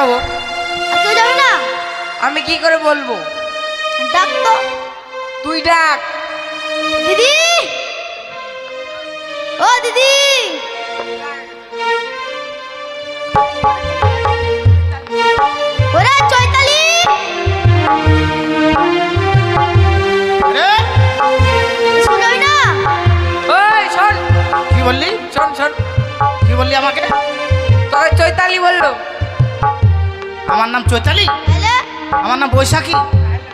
যাবো। কেউ যাবে না? আমি কি করে বলবো? ডাক তো। তুই ডাক। দিদি, ও দিদি, ওরে চৈতালি, স্কুল যাবি না? ওই শোন। কি বললি? শোন শোন। কি বললি আমাকে? তোকে চৈতালি বললো। আমার নাম চৈতালি? তাহলে আমার নাম বৈশাখী।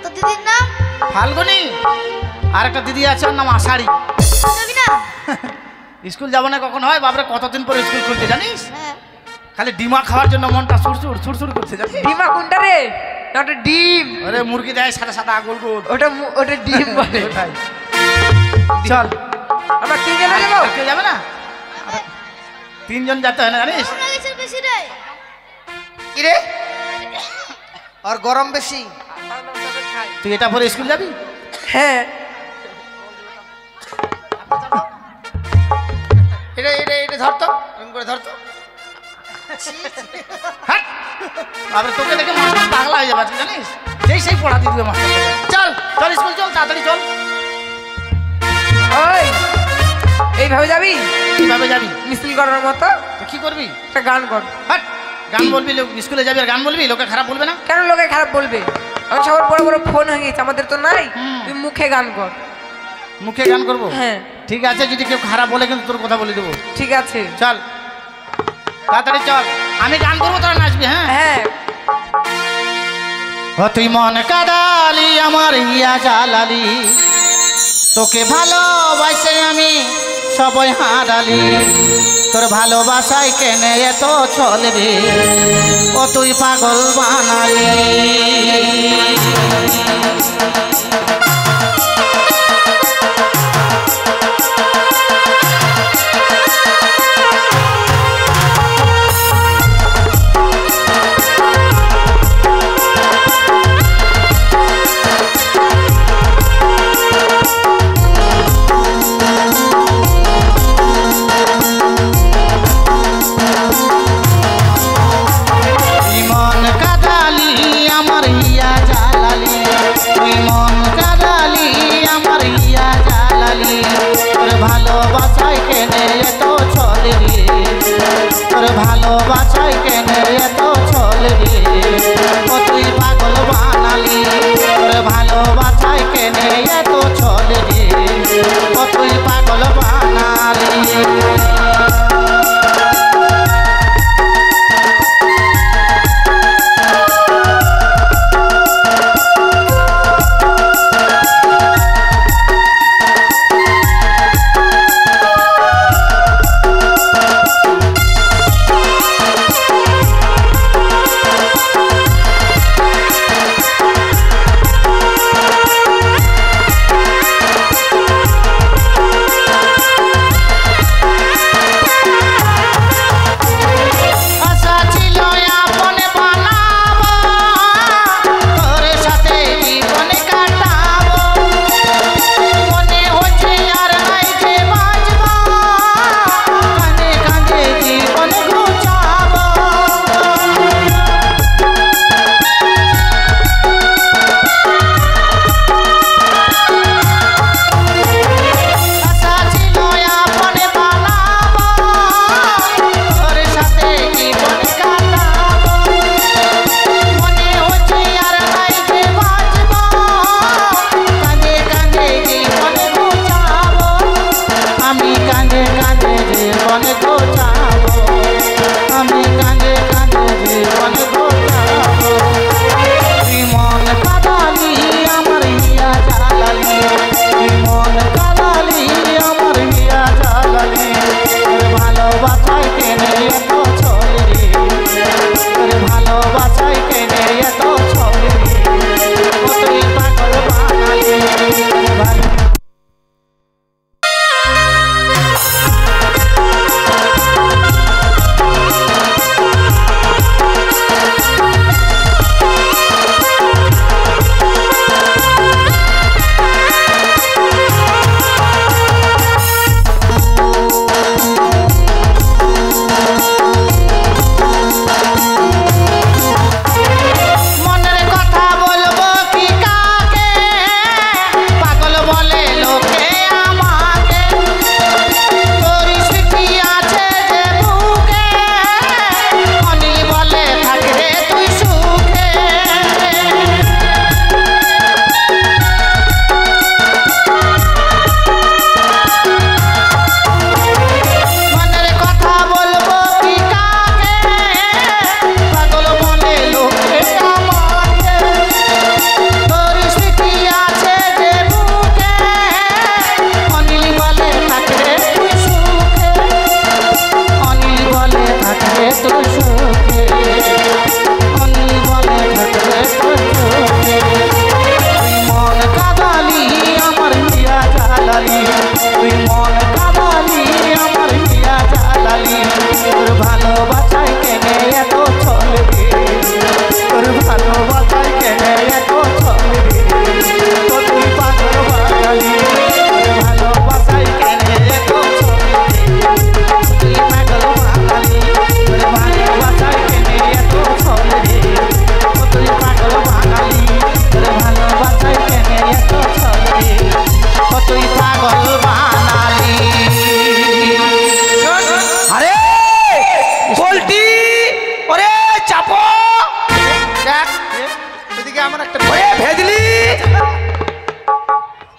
তো দিদির নাম ফাল্গুনি। আর একটা দিদি আছে ওর নাম আষাঢ়ি। যাবি না? স্কুল যাবো না কখন হয় বাবরে, কতদিন পরে স্কুল খুলতে জানিস? হ্যাঁ। খালি ডিমা খাওয়ার জন্য মনটা সুরসুর সুরসুর করছে জানিস? ডিমা কোনটা রে? ওটা ডিম। আরে মুরগি দেয় সাদা সাদা গোল গোল। ওটা ডিম বলে। ওটাই। চল আমরা তিনজনে যাবো। আর কেউ যাবে না? আরে, তিনজন যেতে হয় না জানিস? কোন গেছে বেশি রে? কি রে? আর গরম বেশি। তুই এটা পরে স্কুল যাবি? হ্যাঁ। এটা এটা এটা ধরতো, এরকম করে ধরতো। হাট! বাবরে তোকে দেখে মাস্টার পাগলা হয়ে যাবে আজকে জানিস? যেই সেই পড়া দিয়ে দিবে মাস্টার। চল চল স্কুল চল, তাড়াতাড়ি চল। ওই এইভাবে যাবি? কিভাবে যাবি? মিছিল করার মতো তো কি করবি? একটা গান কর। হাট! গান বলবি, স্কুলে যাবি আর গান বলবি, লোকে খারাপ বলবে না? কেন লোকে খারাপ বলবে? এখন সবার বড় বড় ফোন হয়ে গেছে, আমাদের তো নাই। হুম। তুই মুখে গান কর। মুখে গান করবো? হ্যাঁ ঠিক আছে, যদি কেউ খারাপ বলে কিন্তু তোর কথা বলে দেবো। ঠিক আছে। চল তাড়াতাড়ি চল, আমি গান করবো তোরা নাচবি। হ্যাঁ হ্যাঁ। ও তুই মন কাদালি আমার ইয়া জালালি, তোকে ভালোবাসে আমি সবাই হারালি, তোর ভালোবাসায় কেনে এত চলবে, ও তুই পাগল বানালি। ভালোবাসায় কেনে এত ছল রে, তোর ভালোবাসায় কেনে এত ছল রে, ও তুই পাগল বানালি, তোর ভালোবাসায় কেনে এত ছল রে, ও তুই পাগল বানালি।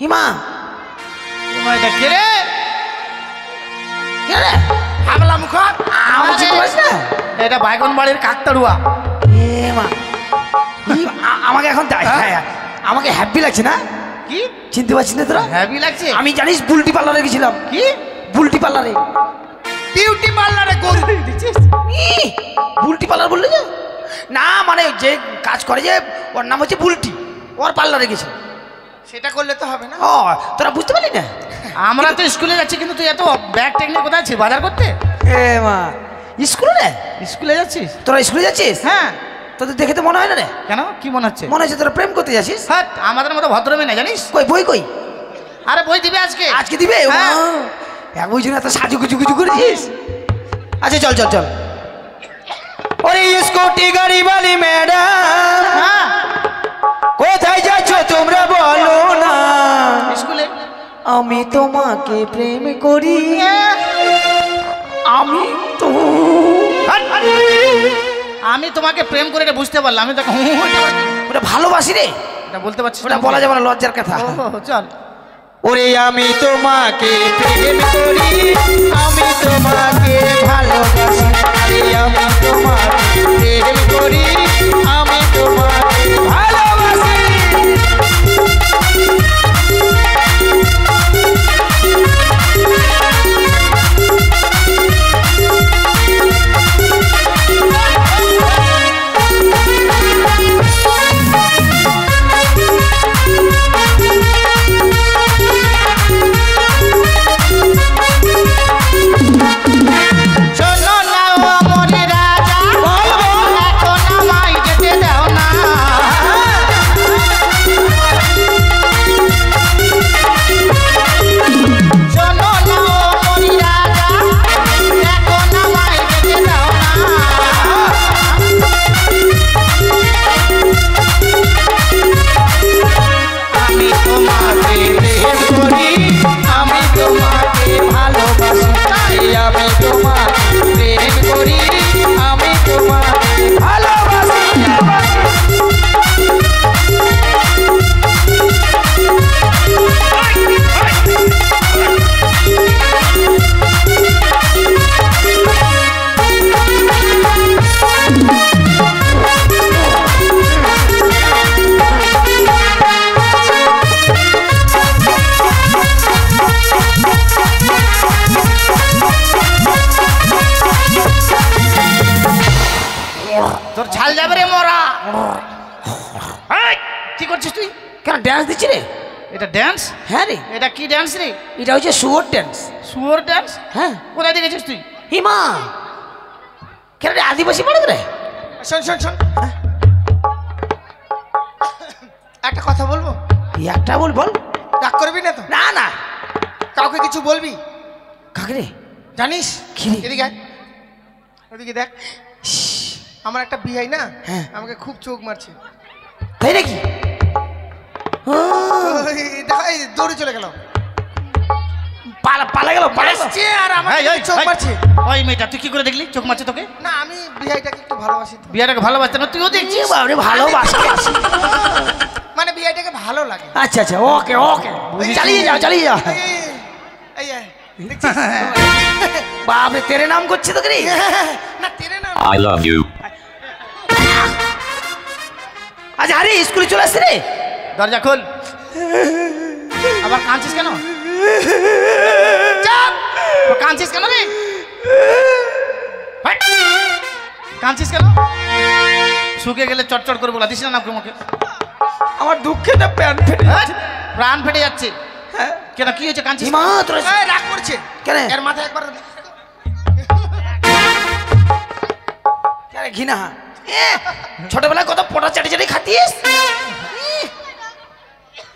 হিমা এটা কে রে? কে রে? হাগলা মুখ। আমার চিনতে পারিস না? এটা বাইগন বাড়ির কাকতাড়ুয়া। এ মা আমাকে এখন আমাকে হ্যাপি লাগছে না? কি চিনতে পারছিস না তোরা? হ্যাভি লাগছে? আমি জানিস বুলটি পার্লারে গেছিলাম। কি বুলটি পার্লারে? বিউটি পার্লারে গরু দিচ্ছিস? বুলটি পার্লার বললে যে না, মানে যে কাজ করে যে ওর নাম হচ্ছে বুলটি, ওর পার্লারে গেছে। সেটা করলে তো হবে না। ও তোরা বুঝতে পারলি না? আমরা তো স্কুলে যাচ্ছি, কিন্তু তুই এত ব্যাগ টেকনিক কোথায় আছিস? বাজার করতে? এ মা স্কুলে রে? স্কুলে যাচ্ছিস? তোরা স্কুলে যাচ্ছিস? হ্যাঁ। তোদের দেখে তো মনে হয় না রে। কেন, কি মনে হচ্ছে? মনে হচ্ছে তোরা প্রেম করতে যাচ্ছিস। হ্যাঁ, আমাদের মতো ভদ্র মেয়ে না, জানিস? কই বই কই? আরে বই দিবে আজকে। আজকে দিবে? হ্যাঁ। এক বই জন্য এত সাজু গুজু গুজু করেছিস। আচ্ছা চল চল চল। ওরে স্কুটি গাড়ি বালি ম্যাডাম, হ্যাঁ, কোথায় যাচ্ছ তোমরা বলো না? স্কুলে। আমি তোমাকে প্রেম করি, আমি তো আমি তোমাকে প্রেম করে এটা বুঝতে পারলাম। আমি তোকে ওটা ভালোবাসি রে। এটা বলতে পারছিস ওটা বলা যাবে না, লজ্জার কথা। চল। ওরে আমি তোমাকে প্রেম করি, আমি তোমাকে ভালোবাসি, আরে আমি তোমাকে প্রেম করি, আমি তোমাকে ভালোবাসি। শোনো না ও মরে রাজা, এখন আমায় যেতে দাও না। শোনো না ও মরে রাজা, এখন আমায় যেতে দাও না। আমি তোমাকে প্রেম করি, আমি তোমাকে ভালোবাসি, তাই আমি তোমাকে প্রেম করি, আমি তোমাকে ভালোবাসি। তোর ঝাল যাবে রে মরা। এই, কি করছিস তুই? কেন ড্যান্স দিচ্ছি রে? এটা ড্যান্স? হ্যাঁ রে, এটা কি ড্যান্স রে? এটা হচ্ছে শুয়োর ড্যান্স। শুয়োর ড্যান্স? হ্যাঁ। কোথায় দেখেছিস তুই? হিমা কেন রে, আদিবাসী পড়ে রে? শোন শোন শোন, একটা কথা বলবো? একটা বল বল। রাগ করবি না তো? না না। কাউকে কিছু বলবি? কাকে রে? জানিস? কি রে? এদিকে আয়, ওদিকে দেখ। আমার একটা বিহাই না, হ্যাঁ। আমাকে খুব চোখ মারছে। তাই নাকি? ও, ওই দেখো, এই দৌড়ে চলে গেল। পালা গেল পালা গেল। আসছে আর আমার এই, এই, চোখ এই, মারছে। ওই মেয়েটা তুই কি করে দেখলি চোখ মারছে তোকে? না, আমি বিহাইটাকে একটু ভালোবাসি তো। বিয়াটাকে ভালোবাসতে না তুইও দেখছিস? বাবারে ভালোবাসি। মানে বিহাইটাকে ভালো লাগে। আচ্ছা আচ্ছা, ওকে ওকে, চালিয়ে যাও চালিয়ে যাও। এই, এই, এই, দেখছিস? বাপরে তেরে নাম করছে তো রে। না, তেরে না। I love you. আচ্ছা আরে স্কুলে চলে আসছে রে। দরজা খোল। আবার কাঁদছিস কেন? চাপ! ও কাঁদছিস কেন রে? হাট! কাঁদছিস কেন? শুকিয়ে গেলে চটচট করে বলা দিস না নাম মুখে। আমার দুঃখে না প্যান ফেটে হাট! প্রাণ ফেটে যাচ্ছে। কেন, কি হয়েছে, কাঁদছিস? হিমা তোরা এই, রাগ করছে কেন? এর মাথায় একবার কেন ঘৃণা? ছোটবেলায় কত পটা চাটি চাটি খাতিস,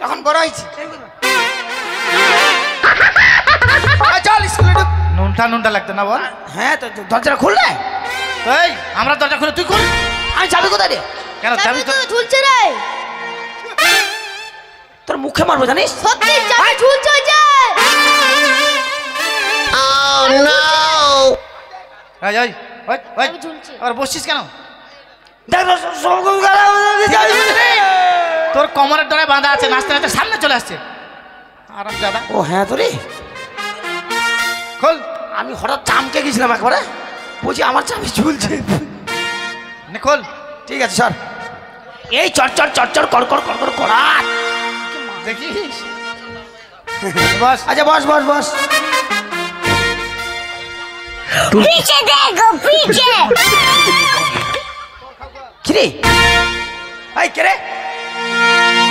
তখন বড় হয়েছে। চল স্কুলে ঢুক। নুনটা নুনটা লাগতো না বল? হ্যাঁ তো দরজাটা খুললে। এই, আমরা দরজা খুলে তুই খুল। আমি যাবি কোথায় রে? কেন যাবি তো? ঝুলছে রে, তোর মুখে মারবো জানিস? সত্যি চাবি ঝুলছে ওই যে। এই, এই, ওই, ওই, চাবি ঝুলছে। আর বসছিস কেন? দেখ তোর কোমরের ডরে বাঁধা আছে, নাচতে নাচতে সামনে চলে আসছে। আরাম দাদা ও হ্যাঁ তো রে, খোল আমি হঠাৎ চামকে গেছিলাম একবারে, বলছি আমার চাবি ঝুলছে। নে খোল। ঠিক আছে স্যার। এই চট চট চট চট কর কর কর কর করা। দেখিস বস। আচ্ছা বস বস বস। पीछे देखो पीछे কিরে এই কে রে?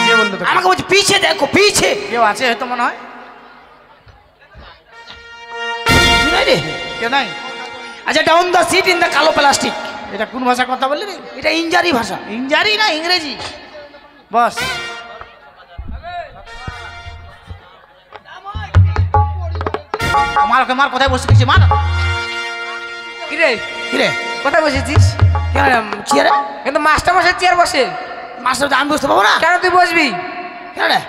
কে বললো তো? আমাকে বলছি পিছে দেখো পিছে। কেউ আছে হয়তো মনে হয়। তুই নাই রে? কেউ নাই? আচ্ছা down the seat in the কালো প্লাস্টিক। এটা কোন ভাষা কথা বললি রে? এটা ইংরাজি ভাষা। ইংরাজি না ইংরেজি? বস। মার মার কোথায় বসে দিচ্ছি মার। কিরে কিরে কোথায় বসেছিস? চেয়ারে কিন্তু মাস্টার মশাই চেয়ার বসে। মাস্টার আমি বুঝতে পারবো না কেন তুই বসবি? কেন রে?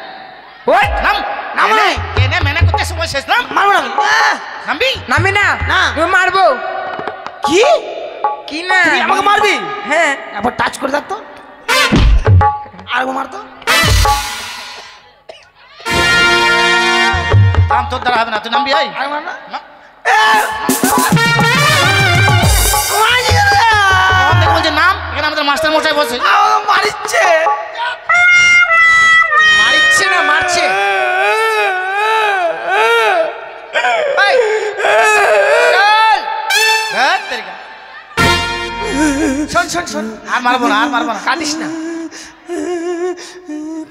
ওই নাম নাম এনে, নাই। এনে মেনে করতে সময় শেষ নাম। মারবো না নামবি? নামি না না। তুই মারবো। কি কি না তুই আমাকে মারবি? হ্যাঁ একবার টাচ করে থাকতো আর মারতো। নাম তোর দ্বারা হবে না, তুই নামবি? এই আর মার না। না। দেখে বলছে নাম, এখানে আমাদের মাস্টার মশাই বসে। মারিচ্ছে মারছে না মারছে। এই, চল। ধ্যাৎ তেরিকা। শোন শোন শোন আর মারবো না, আর মারবো না। কাঁদিস না।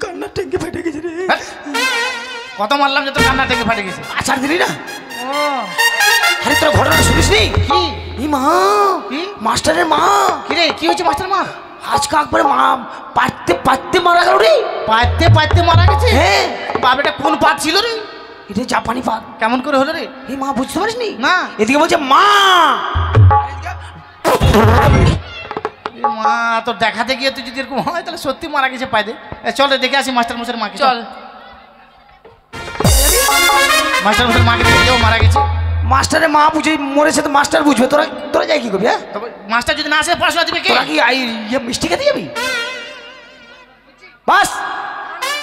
কান্নার ট্যাঙ্কি ফেটে গেছে রে। ধ্যাৎ। কত মারলাম যে তোর কান্না থেকে ফাটে গেছে। আচার দিলি না? ও আরে তোর ঘটনা শুনিস নি? কি এই মা কি? মাস্টারের মা কি রে, কি হয়েছে মাস্টার মা? আজকে একবারে মা পাততে পাততে মারা গেল রে। পাইতে পাইতে মারা গেছে? হ্যাঁ বাপ, এটা কোন পাত ছিল রে? এটা জাপানি পাত। কেমন করে হলো রে? এই মা বুঝতে পারিস নি? না। এদিকে বলছে মা। এ মা, তোর দেখাতে গিয়ে তুই যদি এরকম হয় তাহলে সত্যি মারা গেছে পাই দে। চল রে, দেখে আসি মাস্টার মশাইয়ের মাকে। চল। মাস্টার মশাইয়ের মাকে দেখে যাও, মারা গেছে। মাস্টারের মা বুঝে মরেছে তো মাস্টার বুঝবে। তোরা তোরা যাই কি করবি? হ্যাঁ তবে মাস্টার যদি না আসে পড়াশোনা দিবে কে? তোরা কি মিষ্টি খেতে যাবি? বাস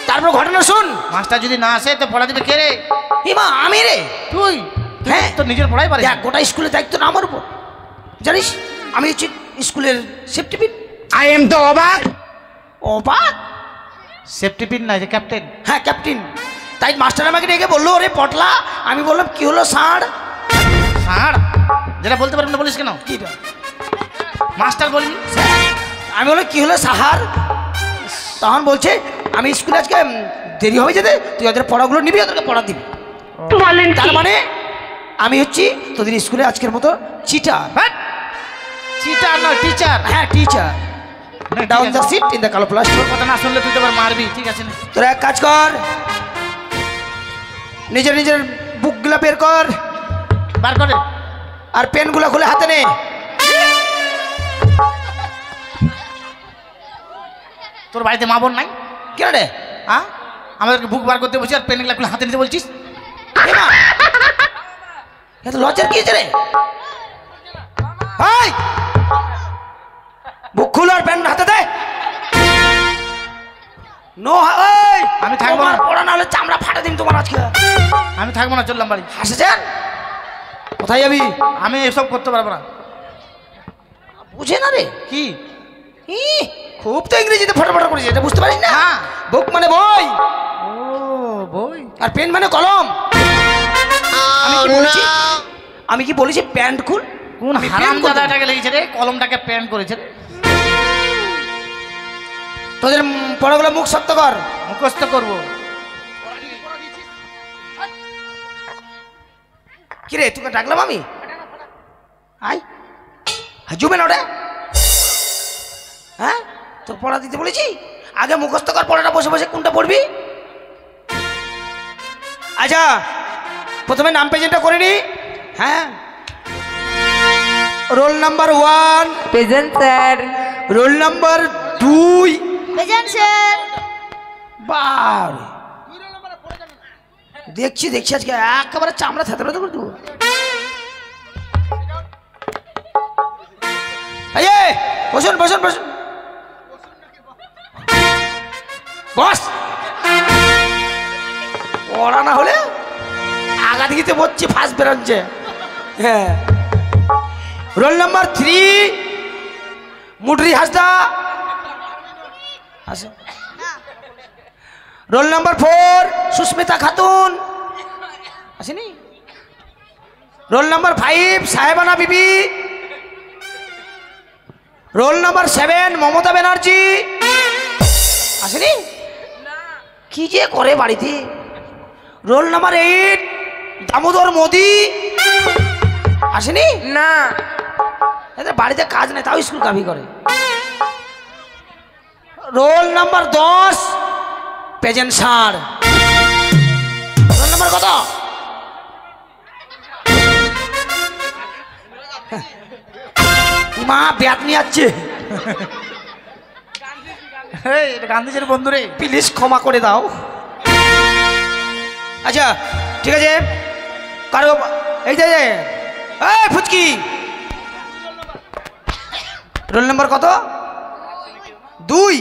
তারপর ঘটনা শুন। মাস্টার যদি না আসে তো পড়া দিবে কে রে? এই মা আমি রে। তুই? হ্যাঁ। তোর নিজের পড়াই পারিস দেখ গোটা স্কুলের দায়িত্ব না আমার উপর, জানিস? আমি হচ্ছি স্কুলের সেফটি পিন। আই এম তো অবাক। অবাক? সেফটি পিন না, যে ক্যাপ্টেন। হ্যাঁ ক্যাপ্টেন। তাই মাস্টার আমাকে ডেকে বললো ওরে পটলা। আমি বললাম কি হলো ষাঁড়? স্যার যেটা বলতে পারবি না বলিস কেন? কিটা? মাস্টার বলবি। আমি বললাম কি হলো সাহার? তখন বলছে আমি স্কুলে আজকে দেরি হবে যেতে, তুই ওদের পড়াগুলো নিবি, ওদেরকে পড়া দিবি। তার মানে আমি হচ্ছি তোদের স্কুলে আজকের মতো চিটার। চিটার না, টিচার। হ্যাঁ teacher. Down the seat in the কালো প্লাস্টিক। তোর কথা না শুনলে তুই তো আবার মারবি। ঠিক আছে না? তোরা এক কাজ কর, নিজের নিজের বুকগুলা বের কর বার করে। আর পেনগুলো খুলে হাতে নে। তোর বাড়িতে মা বোন নাই? কেন রে? হ্যাঁ, আমাদেরকে বুক বার করতে বসে আর পেনগুলো খুলে হাতে নিতে বলছিস? এ মা, এত লজ্জার কি হয়েছে রে? এই, বুক খুল আর পেন হাতে দে। নো আমি থাকবো না। পড়া না হলে চামড়া ফাটা দিন তোমার আজকে। আমি থাকবো না, চললাম বাড়ি। হাসেছেন? কোথায় যাবি? আমি এসব করতে পারবো না। বুঝে না রে। কি? ই, খুব তো ইংরেজিতে ফটাফট করেছে, এটা বুঝতে পারিস না? হ্যাঁ। বুক মানে বই ও বই। আর পেন মানে কলম। আমি কি বলেছি? আমি কি বলেছি প্যান্ট খুল? কোন আমি হারাম pen করতে- দাদাটাকে লেগেছে রে, কলমটাকে প্যান করেছে রে। তোদের পড়াগুলো মুখ শক্ত কর। মুখস্থ করবো। কিরে তোকে ডাকলাম আমি? আই জুবে না ওটা। হ্যাঁ তোর পড়া দিতে বলেছি, আগে মুখস্থ কর পড়াটা, বসে বসে কোনটা পড়বি। আচ্ছা প্রথমে নাম প্রেজেন্টটা করে নি। হ্যাঁ, roll number 1, present sir. Roll number 2। বেজান স্যার বার দেখছি দেখছি আজকে একেবারে চামড়া থাকতে করে দেবো। বসুন বসুন বসুন বস। ও পড়া না হলে আগা দিকে বলছি ফার্স্ট বেরোচ্ছে। হ্যাঁ, রোল নাম্বার 3 মুডরি হাসদা আসে। রোল নাম্বার 4 সুস্মিতা খাতুন আসেনি। রোল নাম্বার 5 সাহেবানা বিবি। রোল নাম্বার 7 মমতা ব্যানার্জি আসেনি। কি যে করে বাড়িতে। রোল নাম্বার 8 দামোদর মোদি আসেনি। না, এদের বাড়িতে কাজ নেই তাও স্কুল কামি করে। Roll number 10 present sir. Roll number কত? মা ব্যাট নিয়ে যাচ্ছে। এই এটা গান্ধীজির বন্ধু রে। প্লিজ ক্ষমা করে দাও। আচ্ছা ঠিক আছে, কারো এই যে এই ফুচকি রোল নাম্বার কত? 2।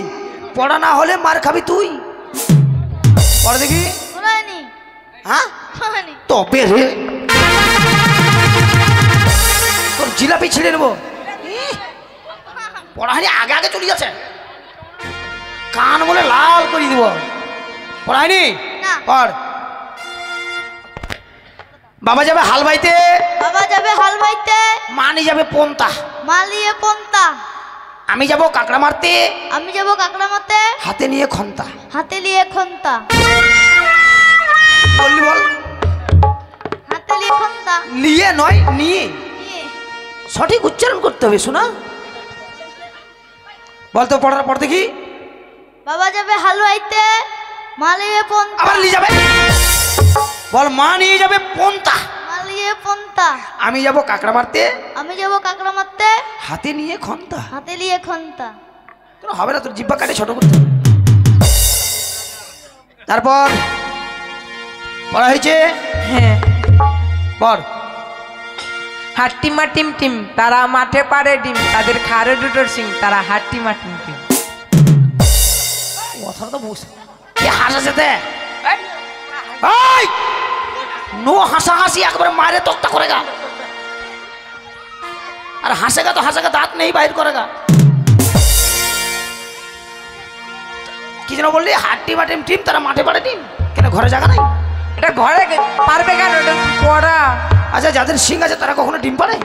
পড়া না হলে মার খাবি তুই। পড়া দেখি। শোনায়নি হ্যাঁ শোনায়নি তবে রে তোর জিলাপি ছিঁড়ে নেবো। পড়া হয়নি, আগে আগে চলে যাচ্ছে, কান বলে লাল করে দিব। পড়া হয়নি, না। পড়। বাবা যাবে হাল বাইতে, বাবা যাবে হাল বাইতে, মা নিয়ে যাবে পন্তা, মালিয়ে পন্তা। আমি যাব কাকড়া মারতে, আমি যাব কাকড়া মারতে, হাতে নিয়ে খন্তা। হাতে নিয়ে খন্তা। বললি বল। হাতে নিয়ে খন্তা। নিয়ে নয় নিয়ে, নিয়ে। সঠিক উচ্চারণ করতে হবে শোনা। বলতো পড়ার পর দেখি। বাবা যাবে হাল বাইতে, মালিয়ে পন্তা। আবার নিয়ে যাবে, বল মা নিয়ে যাবে পন্তা, মালিয়ে পন্তা। আমি যাব কাকড়া মারতে, আমি যাব কাকড়া মারতে, হাতে নিয়ে খন্তা। হাতে নিয়ে খন্তা। তোর হবে না, তোর জিব্বা কাটে ছোট করতে হবে। তারপর পড়া হয়েছে। হ্যাঁ। পড়। হাট্টিমা টিম টিম তারা মাঠে পারে ডিম, তাদের খারে দুটোর সিং তারা হাট্টিমা টিম টিম। কথাটা তো বুঝ কি হাসাছে নো হাসাহাসি একবারে মারে তক্তা করেগা। আর হাসেগা তো হাসেগা, দাঁত নেই বাইর করেগা। কি যেন বললি? হাট্টি মাটিম টিম তারা মাঠে পারে ডিম। কেন ঘরে জায়গা নাই? এটা ঘরে পারবে কেন? এটা পড়া। আচ্ছা যাদের সিং আছে তারা কখনো ডিম পারে?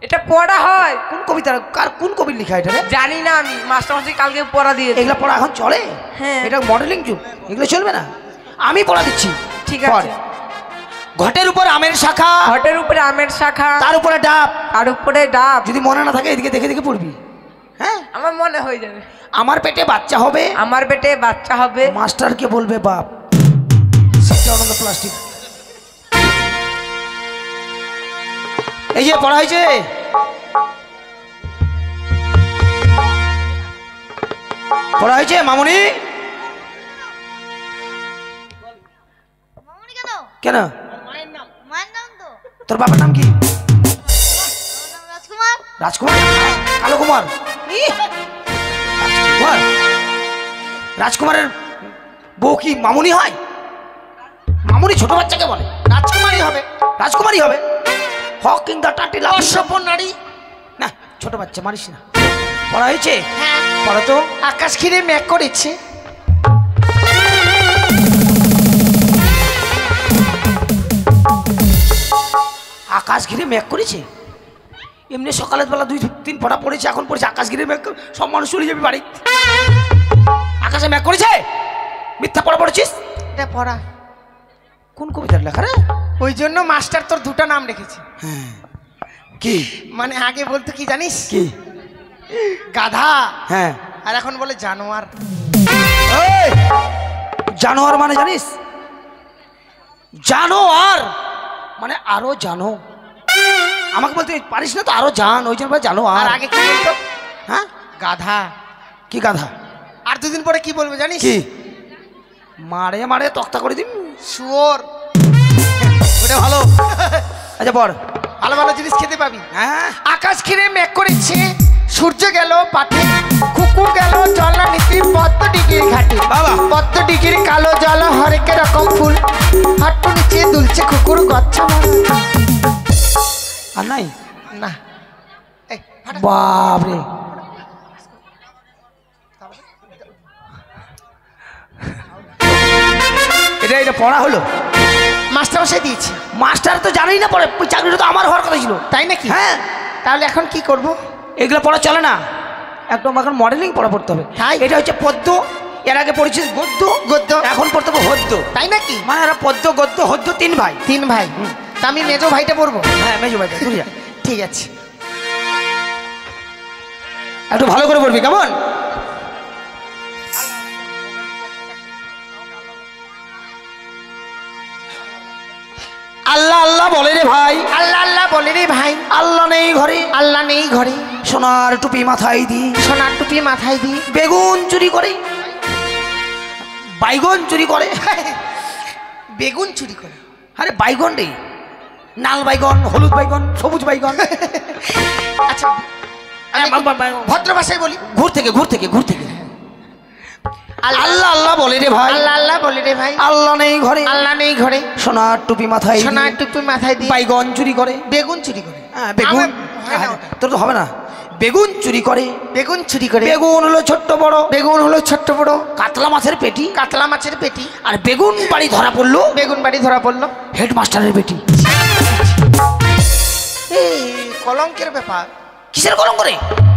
এটা পড়া হয়। কোন কবিতা, কার কোন কবির লেখা এটা রে? জানি না আমি, মাস্টারমশাই কালকে পড়া দিয়ে। এগুলা পড়া এখন চলে? হ্যাঁ। এটা মডেলিং যুগ, এগুলো চলবে না। আমি পড়া দিচ্ছি। ঠিক পড়। আছে। ঘটের উপর আমের শাখা, ঘটের উপরে আমের শাখা, তার উপরে ডাব। তার উপরে ডাব। যদি মনে না থাকে এদিকে দেখে দেখে পড়বি। হ্যাঁ, আমার মনে হয়ে যাবে। আমার পেটে বাচ্চা হবে, আমার পেটে বাচ্চা হবে, মাস্টারকে বলবে বাপ। প্লাস্টিক। এই যে পড়া হয়েছে। পড়া হয়েছে মামুনি। মামুনি কেন? কেন? মায়ের নাম তো। তোর বাবার নাম কি? আমার নাম রাজকুমার। রাজকুমার? কালো কুমার? রাজকুমার? রাজকুমারের বউ কি মামুনি হয়? মামুনি ছোট বাচ্চাকে বলে, রাজকুমারী হবে। রাজকুমারী হবে। হক কিং দা টাটি লাভ অসভ্য নারী। না, ছোট বাচ্চা মারিস না। পড়া হয়েছে? হ্যাঁ। পড়া তো। আকাশ ঘিরে মেঘ করেছে, আকাশ ঘিরে মেঘ করেছে। এমনি সকালের বেলা 2-3 পড়া পড়েছে, এখন পড়েছে আকাশ ঘিরে মেঘ। সব মানুষ চলে যাবে বাড়ি। আকাশে মেঘ করেছে, মিথ্যা পড়া পড়েছিস। এটা পড়া। কোন কবিতার লেখা রে? ওই জন্য মাস্টার তোর দুটো নাম রেখেছে। হ্যাঁ। কি? মানে আগে বলতো কি জানিস? কি? গাধা। হ্যাঁ। আর এখন বলে জানোয়ার। এই, জানোয়ার মানে জানিস? জানোয়ার মানে আরো জানো। আমাকে বলতে পারিস না তো, আরো জান, ওই জন্য জানো। আর আগে কি বলতো? হ্যাঁ, গাধা। কি গাধা? আর দুদিন পরে কি বলবে জানিস? কি? মারে মারে তক্তা করে দিম। শুয়োর। ওটা ভালো। আচ্ছা পড়। ভালো ভালো জিনিস খেতে পাবি। হ্যাঁ। আকাশ ঘিরে মেঘ করেছে, সূর্য গেল পাঠে, কুকুর গেল জলা নীতি পদ্ম ডিগির ঘাটে। বাবা। পদ্ম ডিগির কালো জল হরেক রকম ফুল, হাঁটু নিচে দুলছে কুকুর গচ্ছা মারা। আর নাই না এই, ফাটা। বাপরে এটা এটা পড়া হলো? মাস্টার মশাই দিয়েছি। মাস্টার তো জানেই না পড়ে, ওই চাকরিটা তো আমার হওয়ার কথা ছিল। তাই নাকি? হ্যাঁ। তাহলে এখন কি করব? এগুলো পড়া চলে না, একদম এখন মডেলিং পড়া পড়তে হবে। তাই? এটা হচ্ছে পদ্য, এর আগে পড়েছিস গদ্য, গদ্য। এখন পড়তে হবে হদ্য। তাই নাকি? মানে এরা পদ্য গদ্য হদ্য 3 ভাই। 3 ভাই। তা আমি মেজো ভাইটা পড়বো? হ্যাঁ মেজো ভাইটা তুই যা। ঠিক আছে। একটু ভালো করে পড়বি কেমন? আল্লাহ আল্লাহ বলে রে ভাই, আল্লাহ আল্লাহ বলে রে ভাই, আল্লাহ নেই ঘরে, আল্লাহ নেই ঘরে, সোনার টুপি মাথায় দি, সোনার টুপি মাথায় দি, বেগুন চুরি করে, বাইগন চুরি করে। বেগুন চুরি করে। আরে বাইগন রে, লাল বাইগন, হলুদ বাইগন, সবুজ বাইগন। আচ্ছা আমি ভদ্র ভাষায় বলি। ঘুর থেকে ঘুর থেকে ঘুর থেকে। আল্লাহ আল্লাহ বলে রে ভাই, আল্লাহ আল্লাহ বলে রে ভাই, আল্লাহ নেই ঘরে, আল্লাহ নেই ঘরে, সোনার টুপি মাথায় দি, সোনার টুপি মাথায় দি, বাইগন চুরি করে। বেগুন চুরি করে। হ্যাঁ বেগুন, আমার হয় না ওটা। তোর তো হবে না। বেগুন চুরি করে, বেগুন চুরি করে। বেগুন হলো ছোট্ট বড়, বেগুন হলো ছোট্ট বড়, কাতলা মাছের পেটি, কাতলা মাছের পেটি। আর বেগুন বাড়ি ধরা পড়লো বেগুন বাড়ি ধরা পড়লো হেডমাস্টারের বেটি। এই কলঙ্কের ব্যাপার। কিসের কলঙ্ক করে?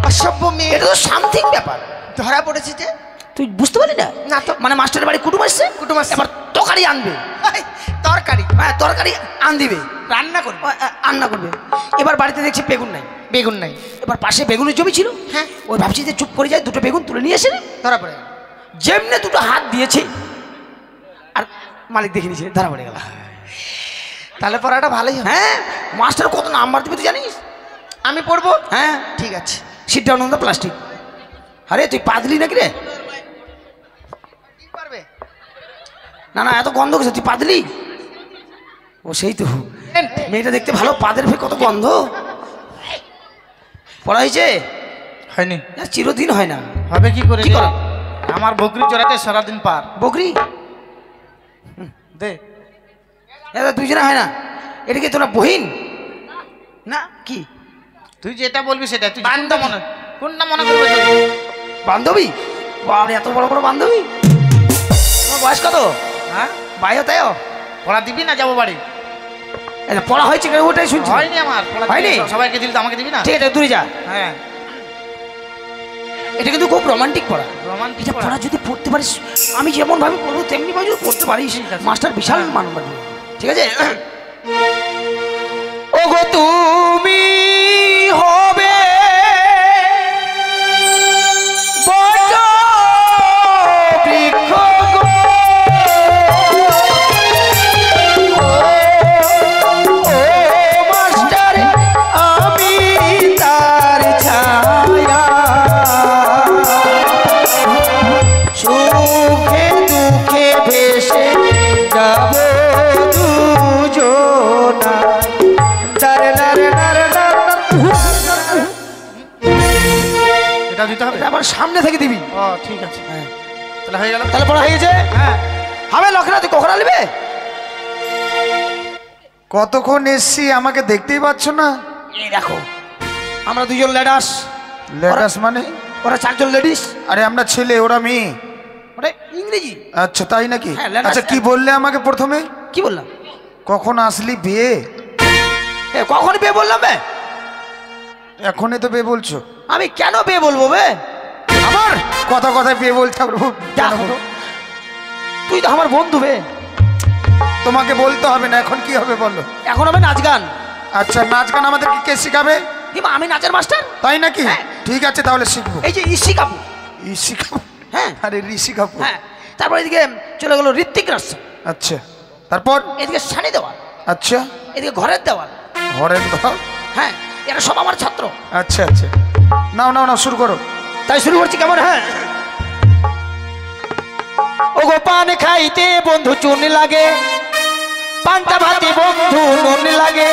অসভ্য মেয়ে এটা তো সামথিং ব্যাপার। ধরা পড়েছে যে। তুই বুঝতে পারলি না? না তো। মানে মাস্টারের বাড়ি কুটুম আসছে, কুটুম আসছে। এবার তরকারি আনবে, এই, তরকারি হ্যাঁ তরকারি আন দিবে, রান্না করবে। রান্না করবে। এবার বাড়িতে দেখছি বেগুন নাই। বেগুন নাই। এবার পাশে বেগুনের জমি ছিল, হ্যাঁ। ওই ভাবছি যে চুপ করে যায়, দুটো বেগুন তুলে নিয়ে এসে ধরা পড়ে গেল। যেমনে দুটো হাত দিয়েছে আর মালিক দেখে নিয়েছে, ধরা পড়ে গেল। তাহলে পড়াটা ভালোই হবে। হ্যাঁ মাস্টার কত নাম্বার দিবে তুই জানিস? আমি পড়বো। হ্যাঁ ঠিক আছে। Sit down on the plastic. আরে তুই পাদলি নাকি রে? পারবে। না না এত গন্ধ গেছে, তুই পাদলি? ও সেই তো মেয়েটা দেখতে ভালো, পাদের ফে কত গন্ধ। পড়া হয়েছে? হয়নি। চিরদিন হয় না। হবে কি করে? কি করা? আমার বকরি চড়াতে সারাদিন পার। বকরি দে। এটা দুজনে হয় না। এটা কি তোরা বহিন না কি? তুই যেটা বলবি সেটা। তুই কোনটা বান্ধবী। মনে, কোনটা মনে করবি তুই? বান্ধবী? বাবা এত বড় বড় বান্ধবী। তোমার বয়স কত? হ্যাঁ বাইও তাইও পড়া দিবি না যাবো বাড়ি? এটা পড়া হয়েছে কেন ওটাই শুনছি। হয়নি আমার পড়া দিবি। হয়নি? সবাইকে দিলি তো আমাকে দিবি না? ঠিক আছে দূরে যা। হ্যাঁ এটা কিন্তু খুব রোমান্টিক পড়া। রোমান্টিক এটা পড়া। পড়া যদি পড়তে পারিস, আমি যেমন ভাবে পড়বো তেমনি ভাবে যদি পড়তে পারিস, মাস্টার বিশাল মানব। ঠিক আছে? ও গো তুমি হবে বট বৃক্ষ গো, ও মাস্টার আমি তার ছায়া, সুখে দুঃখে ভেসে যাব দুজনা। এটা দিতে হবে। আবার সামনে থেকে দিবি। ও ঠিক আছে। হ্যাঁ তাহলে হয়ে গেল। তাহলে পড়া হয়ে গেছে। হ্যাঁ হবে লক্ষণা, তুই কখন আসবে? কতক্ষণ এসছি আমাকে দেখতেই পাচ্ছ না? এই দেখো আমরা দুজন লেডাস, লেটাস মানে? ওরা 4 জন লেডিস। আরে আমরা ছেলে, ওরা মেয়ে। ওটা ইংরেজি। আচ্ছা তাই নাকি? হ্যাঁ, লেটাস। আচ্ছা কি বললে আমাকে প্রথমে? কি বললাম? কখন আসলি বিয়ে? কখন বে বললাম বে? এখনই তো বিয়ে বলছো। আমি কেন বে বলবো বে? আমার কথা কথায় বিয়ে বলতে হবে? দেখো তো, তুই তো আমার বন্ধু বে। তোমাকে বলতে হবে না, এখন কি হবে বলো? এখন হবে নাচ গান। আচ্ছা নাচ গান আমাদের কে শেখাবে? কিংবা আমি নাচের মাস্টার। তাই নাকি? হ্যাঁ। ঠিক আছে তাহলে শিখবো। এই যে ইসি কাপুর। ঋষি কাপুর? হ্যাঁ আরে ঋষি কাপুর। হ্যাঁ, তারপর এদিকে চলে গেল ঋত্বিক রোশন, আচ্ছা তারপর? এদিকে সানি দেওয়াল, আচ্ছা এদিকে ঘরের দেওয়াল। ঘরের দাও। হ্যাঁ এরা সব আমার ছাত্র। আচ্ছা আচ্ছা নাও নাও নাও শুরু করো। তাই শুরু করছি কেমন? হ্যাঁ। ও গো পান খাইতে বন্ধু চুন লাগে, পান্তা ভাতে বন্ধু নুন লাগে,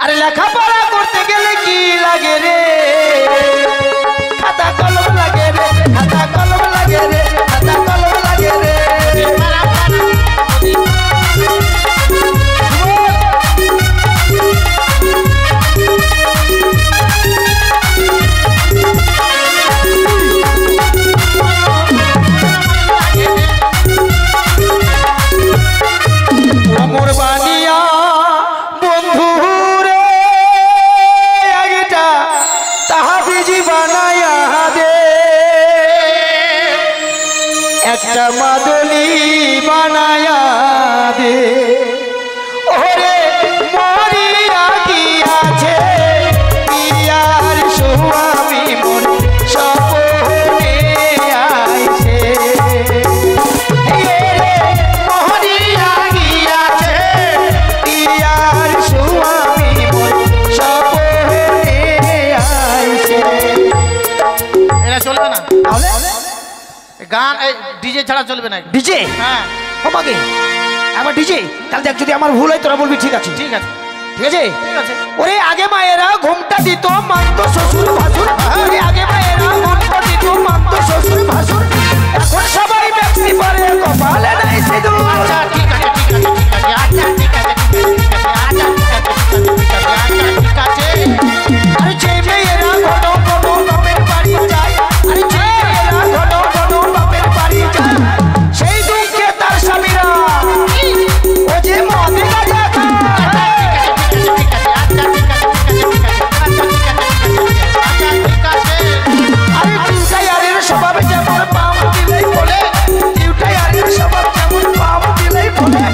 আরে লেখাপড়া করতে গেলে কি লাগে রে, গান এই ডিজে ছাড়া চলবে না। ডিজে? হ্যাঁ ও মাগে আমার ডিজে, তাহলে দেখ যদি আমার ভুল হয় তোরা বলবি ঠিক আছে। ঠিক আছে ঠিক আছে ঠিক আছে। ওরে আগে মায়েরা ঘুমটা দিত মানতো শ্বশুর ভাসুর, ওরে আগে মায়েরা ঘুমটা দিত মানতো শ্বশুর ভাসুর, এখন সবাই ব্যক্তি পারে কপালে নাই সিঁদুর। আচ্ছা ঠিক আছে ঠিক আছে ঠিক আছে, আচ্ছা ঠিক আছে ঠিক আছে, আরে যে মেয়েরা ঘন ঘন বাপের বাড়ি যায়, আরে যে মেয়েরা ঘন ঘন বাপের বাড়ি যায়, সেই দুঃখে তার স্বামীরা ও যে মদে গাঁজা খায়। আরে টিউটায়ারের স্বভাব যেমন পাম দিলেই বলে, টিউটায়ারের স্বভাব যেমন পাম দিলেই বলে,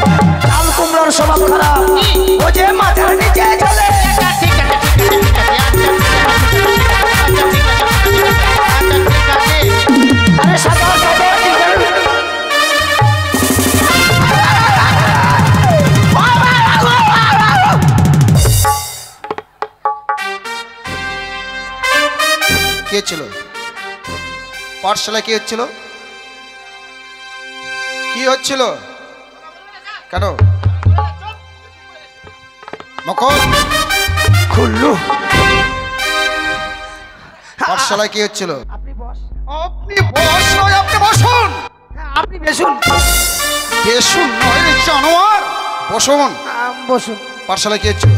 লাল কুমড়োর স্বভাব খারাপ ও যে মাথার নিচে চলে। আরে সাদা সাদা কে ছিল পাঠশালায়? কি হচ্ছিল? কি হচ্ছিল? কেন মকর খুললু। পাঠশালায় কি হচ্ছিল? আপনি বস, আপনি বস নয়, আপনি বসুন। আপনি বেশুন। বেশুন নয় রে জানোয়ার, বসুন। বসুন। পাঠশালায় কি হচ্ছিল?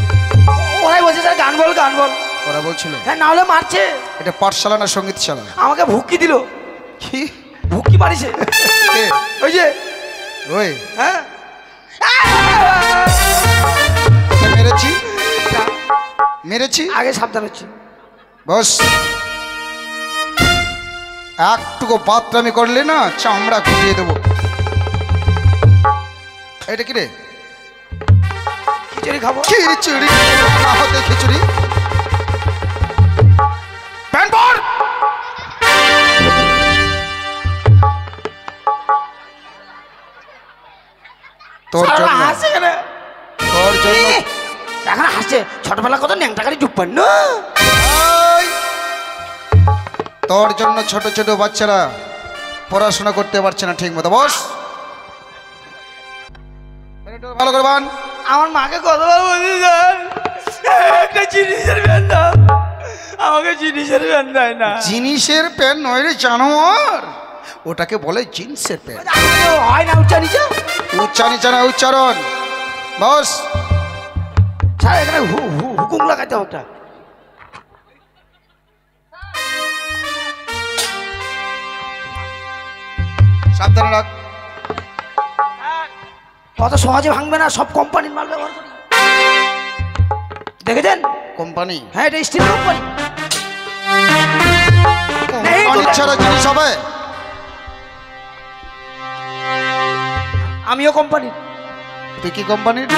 ওরাই বলছে স্যার গান বল গান বল। ওরা বলছিল হ্যাঁ না হলে মারছে। এটা পাঠশালা না সঙ্গীতশালা? আমাকে ভুকি দিল। কি ভুকি মারিছে কে? ওই যে ওই হ্যাঁ তোকে মেরেছি মেরেছি আগে সাবধান হচ্ছি। বস, একটুকু বাতরামি করলে না চামড়া গুটিয়ে দেবো। এটা কি রে? খিচুড়ি খাবো। খিচুড়ি না হতে খিচুড়ি। প্যান্ট পর। তোর সারা জন্য হাসে কেন? তোর জন্য এখন হাসছে, ছোটবেলা কত ন্যাংটা গাড়ি ডুববেন না। এই, তোর জন্য ছোট ছোট বাচ্চারা পড়াশোনা করতে পারছে না ঠিক মতো। বস, ভালো করে বান। আমার মাকে কতবার বলছি স্যার একটা জিনিসের প্যান্ট দাও, আমাকে জিনিসের প্যান্ট দেয় না। জিনিসের প্যান্ট নয় রে জানোয়ার, ওটাকে বলে জিন্সের প্যান্ট। হয় না উচ্চা নিচা? উচ্চারণ নিচা না উচ্চারণ। বস, স্যার এখানে হুকুম লাগাইতে ওটা। সাবধানে রাখ। কত সহজে ভাঙবে না, সব কোম্পানির মাল ব্যবহার করি। দেখেছেন? কোম্পানি হ্যাঁ এটা স্টিল কোম্পানি। কোম্পানি ছাড়া জিনিস হবে? আমিও কোম্পানি। তুই কি কোম্পানির?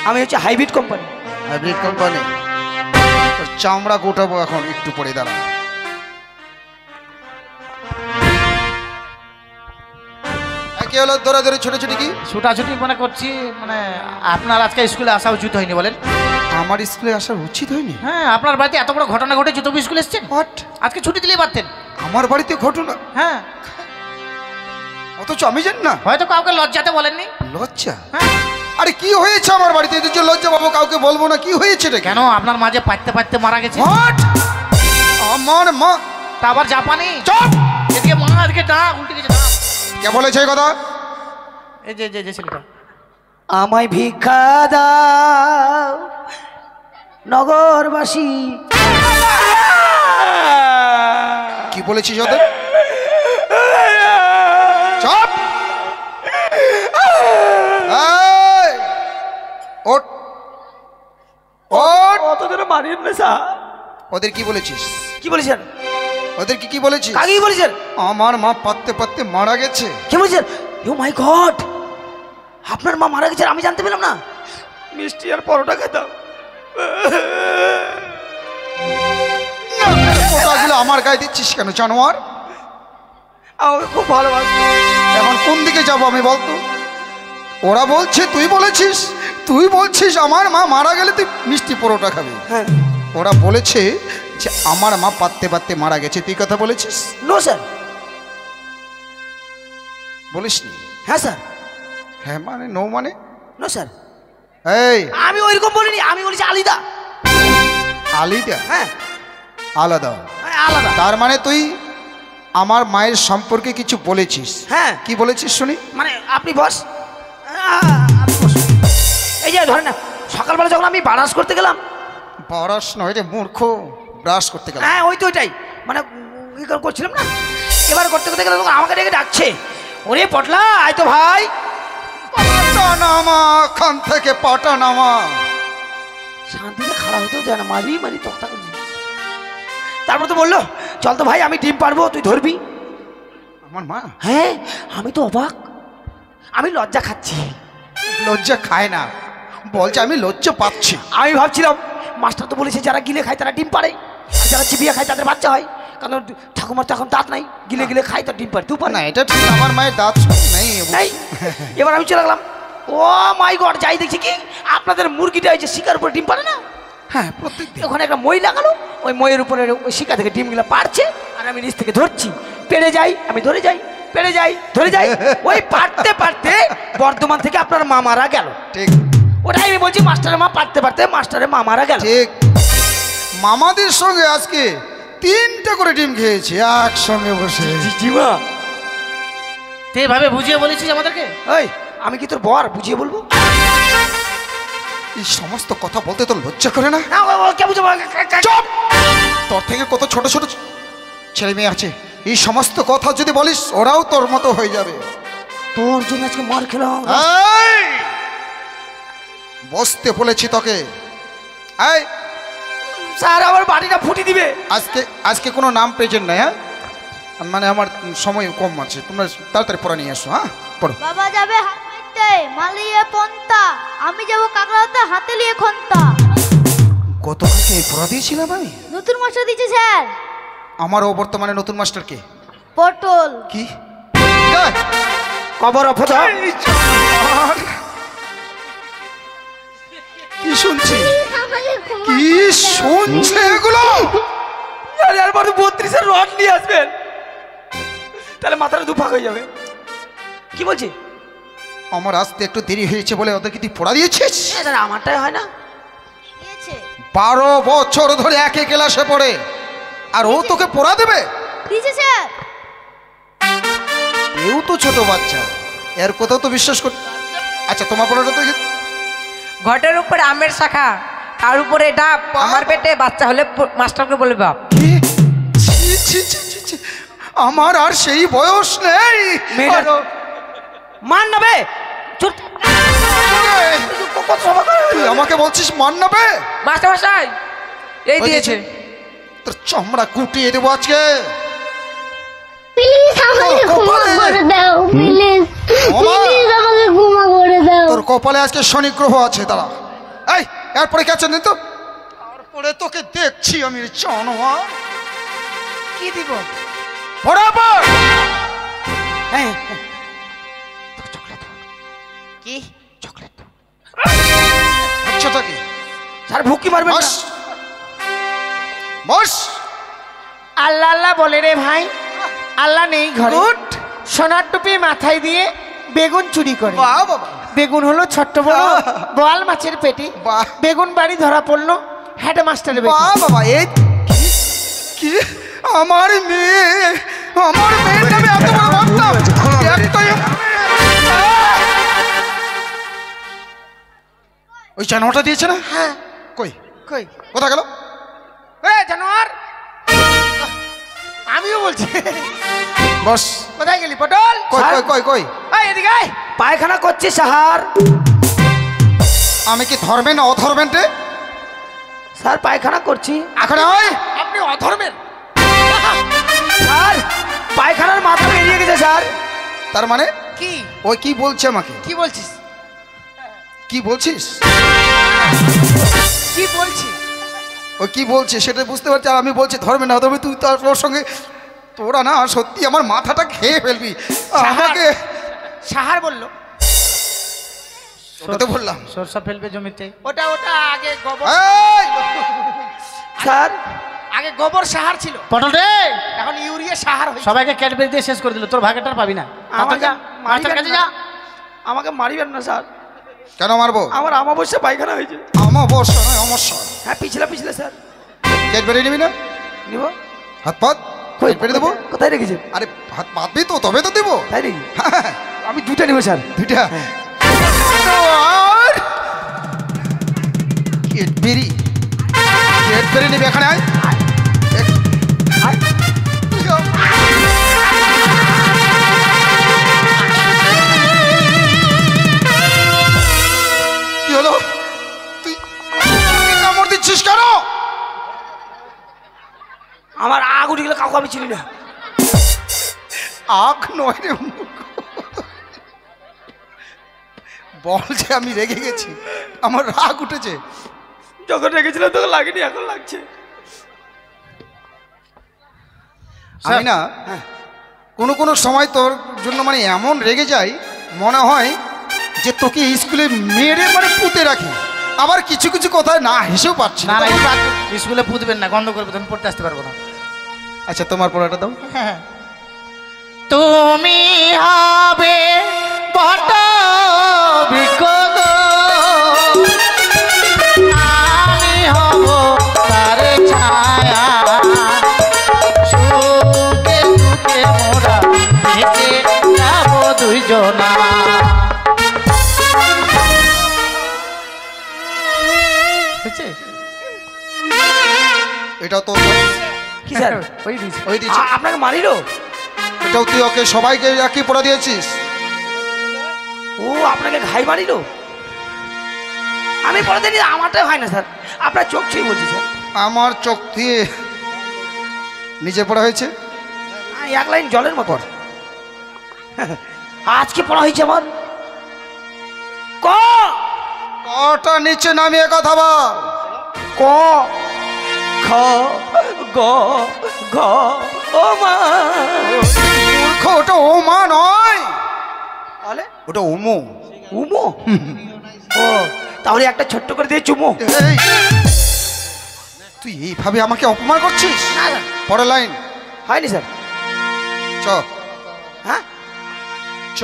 আমি হচ্ছে হাইব্রিড কোম্পানি। Hybrid company. তোর চামড়া গোটাবো এখন, একটু পরে দাঁড়া। কি হলো দৌড়াদৌড়ি ছোটাছুটি? কি ছুটাছুটি মনে করছি, মানে আপনার আজকে স্কুলে আসা উচিত হয়নি বলেন? আমার স্কুলে আসা উচিত হয়নি? হ্যাঁ আপনার বাড়িতে এত বড় ঘটনা ঘটেছে, তবু স্কুলে এসছেন? হোয়াট? আজকে ছুটি দিলেই পারতেন। আমার বাড়িতে ঘটনা? হ্যাঁ অথচ আমি জানি না। হয়তো কাউকে লজ্জাতে বলেননি। লজ্জা? হ্যাঁ আরে কি হয়েছে আমার বাড়িতে? এই যে লজ্জা বাবু, কাউকে বলবো না। কি হয়েছে রে? কেন আপনার মাঝে পাইতে পাইতে মারা গেছে? হোয়াট? আমার মা? তা আবার জাপানি? চুপ! এদিকে মা, এদিকে ডাক, উল্টে গেছে ডাক। কে বলেছে এই কথা? এই যে যে ছেলেটা। আমায় ভিক্ষা দাও নগরবাসী। কি বলেছিস ওদের? চুপ! এই! ওঠ! ওঠ! কত ধরে মারিয়েন না স্যার? ওদের কি বলেছিস? কি বলেছেন? ওদের কি বলেছিস? কাকে বলেছেন? আমার মা পাততে পাততে মারা গেছে। কি বলেছেন? ও মাই গড, আপনার মা মারা গেছে আমি জানতে পেলাম না। মিষ্টি আর পরোটা খেতাম। ওটাগুলো আমার গায়ে দিচ্ছিস কেন জানোয়ার? আমাকে খুব ভালোবাসতো। এখন কোন দিকে যাবো আমি বলতো? ওরা বলছে তুই বলেছিস, তুই বলছিস আমার মা মারা গেলে তুই মিষ্টি পরোটা খাবি। হ্যাঁ। ওরা বলেছে যে আমার মা পাততে পাততে মারা গেছে, তুই কথা বলেছিস? No sir. বলিসনি? হ্যাঁ স্যার। হ্যাঁ মানে নো মানে? না স্যার, এই আমি ওইরকম বলিনি, আমি বলেছি আলিদা। আলিদা? হ্যাঁ আলাদা। আলাদা। তার মানে তুই আমার মায়ের সম্পর্কে কিছু বলেছিস? হ্যাঁ। কি বলেছিস শুনি? মানে আপনি বস, আপনি বস। এই যে ধরেন না, সকালবেলা যখন আমি ব্রাশ করতে গেলাম। ব্রাশ নয় রে মূর্খ, ব্রাশ করতে গেলাম। হ্যাঁ ওই তো ওইটাই, মানে করছিলাম না, এবার করতে করতে গেলে আমাকে ডেকে ডাকছে, ওরে পটলা আয় তো ভাই। পাটা নামা, খান থেকে পাটা নামা। শান্তিতে খারাপ হতেও দেয় না, মারি মারি তক্তা করে। তারপর তো বললো চল তো ভাই, আমি ডিম পারবো, তুই ধরবি। আমার মা? হ্যাঁ, আমি তো অবাক, আমি লজ্জা খাচ্ছি। লজ্জা খায় না, বলছে আমি লজ্জা পাচ্ছি। আমি ভাবছিলাম মাস্টার তো বলেছে যারা গিলে খায় তারা ডিম পারে, আর যারা চিবিয়ে খায় তাদের বাচ্চা হয়, কারণ ঠাকুমার তো এখন দাঁত নাই, গিলে গিলে খায় তো ডিম পারে। তুই পার না এটা ঠিক, আমার মায়ের দাঁত নেই। নাই। এবার আমি চলে গেলাম, ও মাই গড, যাই দেখছি কি আপনাদের মুরগিটা এই যে শিকার উপরে ডিম পারে না, হ্যাঁ প্রত্যেক ওখানে একটা মই লাগালো, ওই মইয়ের উপরে ওই শিকা থেকে ডিমগুলো পারছে, আর আমি নিচ থেকে ধরছি, পেরে যাই আমি ধরে যাই, পেরে যাই ধরে যাই, ওই পারতে পারতে বর্ধমান থেকে আপনার মা মারা গেল। ঠিক, ওটাই আমি বলছি, মাস্টারের মা পারতে পারতে মাস্টারের মা মারা গেল। ঠিক। মামাদের সঙ্গে আজকে 3টে করে ডিম খেয়েছি একসঙ্গে বসে। জিমা, তুই এভাবে বুঝিয়ে বলেছিস আমাদেরকে? ওই আমি কি তোর বর বুঝিয়ে বলবো? এই সমস্ত কথা বলতে তোর লজ্জা করে না? না ও কে বুঝবো? চুপ! তোর থেকে কত ছোট ছোট ছেলে মেয়ে আছে, এই সমস্ত কথা যদি বলিস ওরাও তোর মতো হয়ে যাবে। তোর জন্য আজকে মার খেলাম। এই! বসতে বলেছি তোকে। এই স্যার আমার বাড়িটা ফুটি দিবে। আজকে কোনো নাম প্রেজেন্ট নাই। হ্যাঁ মানে আমার সময় কম আছে, তোমরা তাড়াতাড়ি পড়া নিয়ে আসো। হ্যাঁ পড়ো। বাবা যাবে হাত মারতে মালিয়ে পন্তা, আমি যাব কাকড়াতে হাতে নিয়ে খন্তা। গতকালকে এই পড়া দিয়েছিলাম আমি। নতুন মাস্টার দিচ্ছে স্যার। আমারও বর্তমানে নতুন মাস্টার কে? পটল। কি কবর অফত কি শুনছি? কি শুনছে এগুলো? 32-এর রড নিয়ে আসবেন, তাহলে মাথাটা দুপাক হয়ে যাবে। কি বলছি? আমার আসতে একটু দেরি হয়েছে বলে ওদেরকে তুই পড়া দিয়েছিস? স্যার আমারটাই হয় না। দিয়েছে 12 বছর ধরে একই ক্লাসে পড়ে, আর ও তোকে পড়া দেবে? দিয়েছে স্যার। এও তো ছোট বাচ্চা, এর কোথাও তো বিশ্বাস কর। আচ্ছা তোমার পড়াটা তো ঘটের উপরে আমের শাখা, তার উপরে ডাব, আমার পেটে বাচ্চা হলে মাস্টারকে বলে বাপ। কি? ছি, ছি, ছি, ছি, ছি। আমার আর সেই বয়স নেই। মান নেবে। তুই আমাকে বলছিস মান নেবে? মাস্টার মশাই এই দিয়েছে। তোর চামড়া কুটিয়ে দেবো আজকে। প্লিজ আমাকে ক্ষমা করে দাও, প্লিজ প্লিজ আমাকে ক্ষমা করে দাও। তোর কপালে আজকে শনি গ্রহ আছে, দাঁড়া। এই এরপরে কে আছেন তো? তারপরে তোকে দেখছি আমি জানোয়ার। কি দিব? বরাবর কি চকলেট? আচ্ছাটা কি? স্যার ভুকি মারবেন না। বস বস। আল্লাহ আল্লাহ বলে রে ভাই, আল্লাহ নেই ঘরে। সোনার টুপি মাথায় দিয়ে বেগুন চুরি করে। বাহ বাবা। বেগুন হলো ছোট্ট বড় বোয়াল মাছের পেটি। বাহ। বেগুন বাড়ি ধরা পড়লো হেডমাস্টারের বেটি। বাহ বাবা। এই কি আমার মেয়েটা আমি এত বড় ভাবতাম। একটাই ওই জানোয়ারটা দিয়েছে না? হ্যাঁ কই কই কোথা গেল? এ জানোয়ার, আমিও বলছি বস। কোথায় গেলি পটল? কই কই কই কই? এই এদিকে আয়। পায়খানা করছি স্যার। আমি কি ধর্মে না অধর্মেন রে? স্যার পায়খানা করছি। এখন ওই আপনি অধর্মের। স্যার পায়খানার মাথা বেরিয়ে গেছে স্যার। তার মানে কি ওই কি বলছে আমাকে? কি বলছিস? কি বলছিস? কি বলছি? ওই কি বলছে সেটা বুঝতে পারছি, আর আমি বলছি ধর্মে না অধর্মে। তুই তার ওর সঙ্গে তোরা না সত্যি আমার মাথাটা খেয়ে ফেলবি আমাকে। সাহার বললো ওটা তো বললাম। সরষা ফেলবে জমিতে। ওটা ওটা আগে গোবর, এই! স্যার আগে গোবর সাহার ছিল, পটল রে, এখন ইউরিয়া সাহার হয়েছে। সবাইকে ক্যাডবেরি দিয়ে শেষ করে দিল, তোর ভাগেটার পাবি না। আমাকে মাস্টার কাছে যা। আমাকে মারিবেন না স্যার, কেন মারবো? আমার আমাবস্যা পায়খানা হয়েছে। অমাবস্যা নয় অমস্যা। হ্যাঁ পিছলে পিছলে স্যার। কেট বেরিয়ে নিবি না? নিব। হাত পাত কেট বেরিয়ে দেবো। কোথায় রেখেছেন? আরে হাত পাতবি তো, তবে তো দেবো। তাই নাকি? হ্যাঁ, আমি দুটা নিব স্যার। দুইটা। কেট বেরি নিবি, এখানে আয়। কি হলো? তুই কামড় দিচ্ছিস কেন? আমার আগ উঠে গেলে কাউকে আমি চিনি না। আখ নয় রে, বল যে আমি রেগে গেছি, আমার রাগ উঠেছে। যখন রেখেছিলাম তখন লাগেনি, এখন লাগছে। আমি না কোনো কোনো সময় তোর জন্য মানে এমন রেগে যাই, মনে হয় যে তোকে স্কুলে মেরে মানে পুঁতে রাখি। আবার কিছু কিছু কথায় না হেসেও পাচ্ছি না না। না, স্কুলে পুঁতবেন না, গন্ধ করবে, তখন পড়তে আসতে পারবো না। আচ্ছা তোমার পড়াটা দাও। তুমি হবে বট বৃক্ষ গো, আমি হব তার ছায়া, সুখে দুঃখে মোরা ভেসে যাব দুইজনা। এটাও তো কি স্যার? ওই দিয়েছি। আপনাকে মারিলো? এটাও তুই ওকে সবাইকে একই পড়া দিয়েছিস? ও আপনাকে ঘাই মারিলো? আমি পড়া দিই, আমারটাই হয় না স্যার, আপনার চোখ ছুঁয়ে বলছি স্যার। আমার চোখ দিয়ে নিচে পড়া হয়েছে। এক লাইন জলের মতো। আজকে পড়া হয়েছে আমার। ক কটা নিচে নামিয়ে কথা বল। ক খ গ ঘ ও মা। মূর্খ, ওটা ও মা নয়, তাহলে ওটা ওমো। উমো? ও তাহলে একটা ছোট্ট করে দিয়ে চুমো। এই, তুই এইভাবে আমাকে অপমান করছিস? পরের লাইন হয়নি স্যার। চ। হ্যাঁ চ।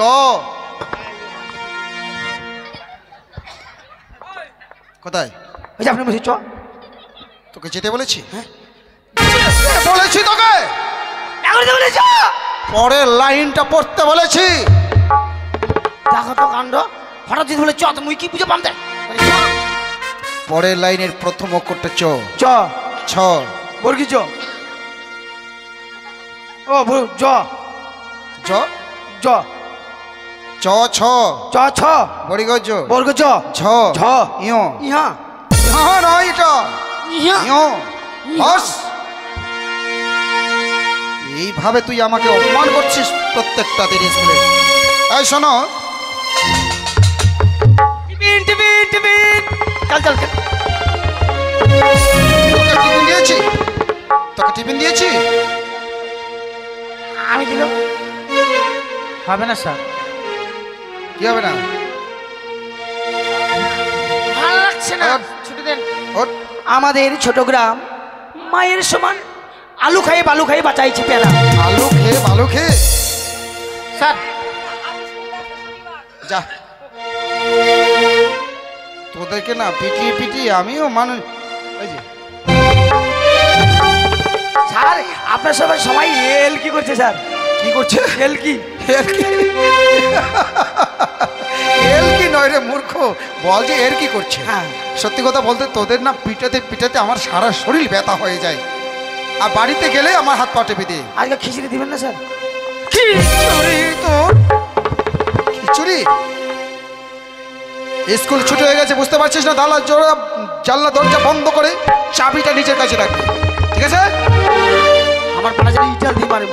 কোথায়? ওই যে আপনি বলছি চ। তোকে যেতে বলেছি? বলেছি তোকে এখন তো বলেছ। পরের লাইনটা পড়তে বলেছি। দেখো তো কাণ্ড, হঠাৎ যদি বলে চ, তো মুই কি বুঝে পাম দেয়? পরের লাইনের প্রথম অক্ষরটা চ। চ ছ। বর্গি চ। ও জ জ। জ চ ছ। চ ছ বড়িগজ। বর্গ চ ঝ। ঝ ইয়। ইহা ইহ নয় এটা। ইহা ইয়। হস। এইভাবে তুই আমাকে অপমান করছিস প্রত্যেকটা দিন স্কুলে। এই শোনো, টিফিন টিফিন টিফিন কাল কাল তোকে টিফিন দিয়েছি? তোকে টিফিন দিয়েছি? আমি দিলাম। হবে না স্যার। কি হবে না? ভালো লাগছে না। ছুটি দেন। ওঠ। আমাদের ছোট গ্রাম মায়ের সমান, আলু খাইয়ে বালু খাইয়ে বাঁচাইছি পেলা। আলু খেয়ে ভালো খেয়ে স্যার যা। তোদেরকে না পিটিয়ে পিটিয়ে আমিও মানুষ। ওই যে স্যার আপনার সবাই সবাই এল কি করছে স্যার? কি করছে? এল কি? এর কি? এর কি নয় রে মূর্খ, বল যে এর কি করছে? হ্যাঁ। সত্যি কথা বলতে তোদের না পিটাতে পিটাতে আমার সারা শরীর ব্যথা হয়ে যায়, আর বাড়িতে গেলে আমার হাত পা টেপে দিয়ে। আজকে খিচুড়ি দিবেন না স্যার? খিচুড়ি? তোর খিচুড়ি? স্কুল ছুটি হয়ে গেছে, বুঝতে পারছিস না? জানলা দরজা বন্ধ করে চাবিটা নিজের কাছে রাখবি, ঠিক আছে? আমার পাড়া যেন ইটাল দিয়ে মারে।